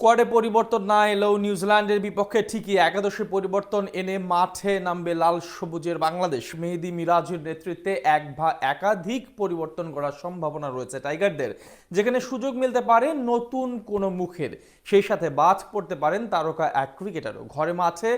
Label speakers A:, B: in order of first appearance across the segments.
A: স্কোয়াডে পরিবর্তন না এলেও নিউজিল্যান্ডের বিপক্ষে ঠিকই একাদশে পরিবর্তন এনে মাঠে নামবে লাল সবুজের বাংলাদেশ। মেহেদী মিরাজের নেতৃত্বে একাধিক পরিবর্তন করার সম্ভাবনা রয়েছে টাইগারদের, যেখানে সুযোগ মিলতে পারে নতুন কোনো মুখের, সেই সাথে বাদ পড়তে পারেন তারকা এক ক্রিকেটারও। ঘরে মাঠে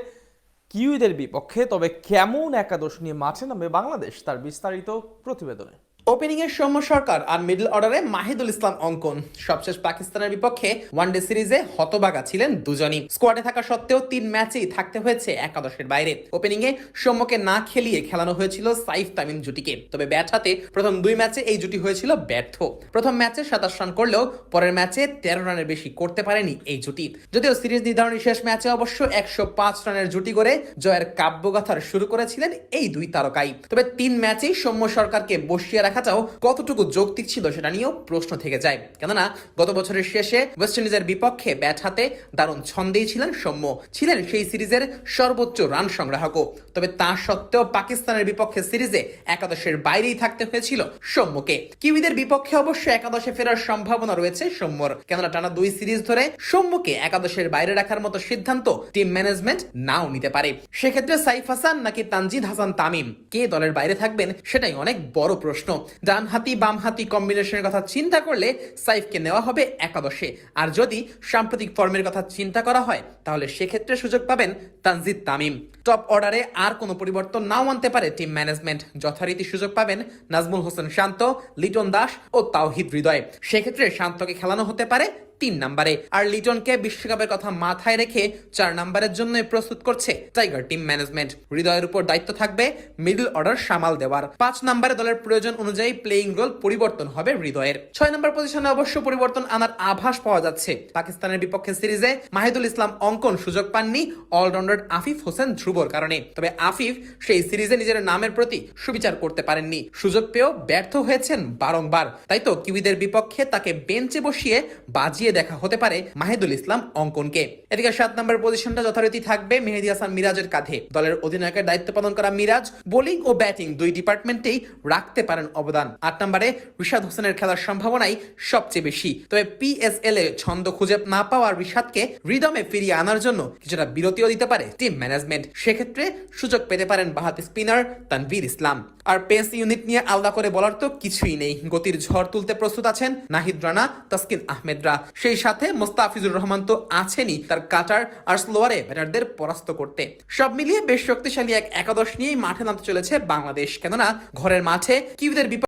A: কিউইদের বিপক্ষে তবে কেমন একাদশ নিয়ে মাঠে নামবে বাংলাদেশ, তার বিস্তারিত প্রতিবেদনে।
B: ওপেনিং এর সৌম্য সরকার আর মিডল অর্ডারে মাহিদুল ইসলাম অঙ্কন। সবশেষ পাকিস্তানের বিপক্ষে ওয়ানডে সিরিজে হতবাগা ছিলেন দুজনই। স্কোয়াডে থাকা সত্ত্বেও 3 ম্যাচেই থাকতে হয়েছে একাদশের বাইরে। ওপেনিং এ সৌম্যকে না খেলিয়ে খেলানো হয়েছিল সাইফ তামিম জুটিকে, তবে ব্যাট হাতে প্রথম 2 ম্যাচে এই জুটি হয়েছিল ব্যর্থ। প্রথম ম্যাচে 27 রান করলেও পরের ম্যাচে 13 রানের বেশি করতে পারেনি এই জুটি। যদিও সিরিজ নির্ধারণী শেষ ম্যাচে অবশ্য 105 রানের জুটি করে জয়ের কাব্যগাথার শুরু করেছিলেন এই দুই তারকাই। তবে 3 ম্যাচেই সৌম্য সরকারকে বসিয়ে রাখাটাও কতটুকু যৌক্তিক ছিল সেটা নিয়েও প্রশ্ন থেকে যায়। কেননা গত বছরের শেষে ওয়েস্ট ইন্ডিজের বিপক্ষে ব্যাট হাতে দারুণ ছন্দেই ছিলেন সৌম্য, ছিলেন সেই সিরিজের সর্বোচ্চ রান সংগ্রাহকও। তবে তা সত্ত্বেও পাকিস্তানের বিপক্ষে সিরিজে একাদশের বাইরেই থাকতে হয়েছিল সৌম্যকে। কিউইদের বিপক্ষে অবশ্য একাদশে ফেরার সম্ভাবনা রয়েছে সৌম্যর, কেননা টানা 2 সিরিজ ধরে সৌম্যকে একাদশের বাইরে রাখার মতো সিদ্ধান্ত টিম ম্যানেজমেন্ট নাও নিতে পারে। সেক্ষেত্রে সাইফ হাসান নাকি তানজিদ হাসান তামিম কে দলের বাইরে থাকবেন সেটাই অনেক বড় প্রশ্ন। ডানহাতি বামহাতি কম্বিনেশনের কথা চিন্তা করলে সাইফকে নেওয়া হবে একাদশে, আর যদি সাম্প্রতিক ফর্মের কথা চিন্তা করা হয় তাহলে সেক্ষেত্রে সুযোগ পাবেন তানজিদ তামিম। টপ অর্ডারে আর কোনো পরিবর্তন নাও আনতে পারে টিম ম্যানেজমেন্ট। যথারীতি সুযোগ পাবেন নাজমুল হোসেন শান্ত, লিটন দাস ও তাওহিদ হৃদয়। সেক্ষেত্রে শান্তকে খেলানো হতে পারে 3 নম্বরে, আর লিটনকে বিশ্বকাপের কথা মাথায় রেখে 4 নম্বরের জন্য প্রস্তুত করছে টাইগার টিম ম্যানেজমেন্ট। হৃদয়ের উপর দায়িত্ব থাকবে মিডল অর্ডার সামাল দেওয়ার। 5 নম্বরে দলের প্রয়োজন অনুযায়ী প্লেইং রোল পরিবর্তন হবে হৃদয়ের। 6 নম্বর পজিশনে অবশ্য পরিবর্তন আনার আভাস পাওয়া যাচ্ছে। পাকিস্তানের বিপক্ষে সিরিজে মাহিদুল ইসলাম অঙ্কন সুযোগ পাননি অলরাউন্ডার আফিফ হোসেন ধ্রুবর কারণে। তবে আফিফ সেই সিরিজে নিজের নামের প্রতি সুবিচার করতে পারেননি, সুযোগ পেয়েও ব্যর্থ হয়েছেন বারংবার। তাই তো কিউইদের বিপক্ষে তাকে বেঞ্চে বসিয়ে বাজিয়ে দেখা হতে পারে মাহিদুল ইসলাম অঙ্কনকে। এদিকে 7 নম্বর পজিশনটা যথারীতি থাকবে মেহেদী হাসান মিরাজের কাঁধে। দলের অধিনায়কের দায়িত্ব পালন করা মিরাজ বোলিং ও ব্যাটিং 2 ডিপার্টমেন্টেই রাখতে পারেন অবদান। 8 নম্বরে রিশাদ হোসেনের খেলার সম্ভাবনাই সবচেয়ে বেশি। তবে পিএসএল এ ছন্দ খুঁজে না পাওয়া রিশাদকে রিদমে ফিরিয়ে আনার জন্য কিছুটা বিরতিও দিতে পারে টিম ম্যানেজমেন্ট। সেক্ষেত্রে সুযোগ পেতে পারেন বাহাতি স্পিনার তানভীর ইসলাম। আর পেস ইউনিট নিয়ে আলাদা করে বলার তো কিছুই নেই। গতির ঝড় তুলতে প্রস্তুত আছেন নাহিদ রানা, তাসকিন আহমেদরা। সেই সাথে মোস্তাফিজুর রহমান তো আছেনই তার কাটার আর স্লোয়ারে ব্যাটারদের পরাস্ত করতে। সব মিলিয়ে বেশ শক্তিশালী এক একাদশ নিয়েই মাঠে নামতে চলেছে বাংলাদেশ, কেননা ঘরের মাঠে কিউইদের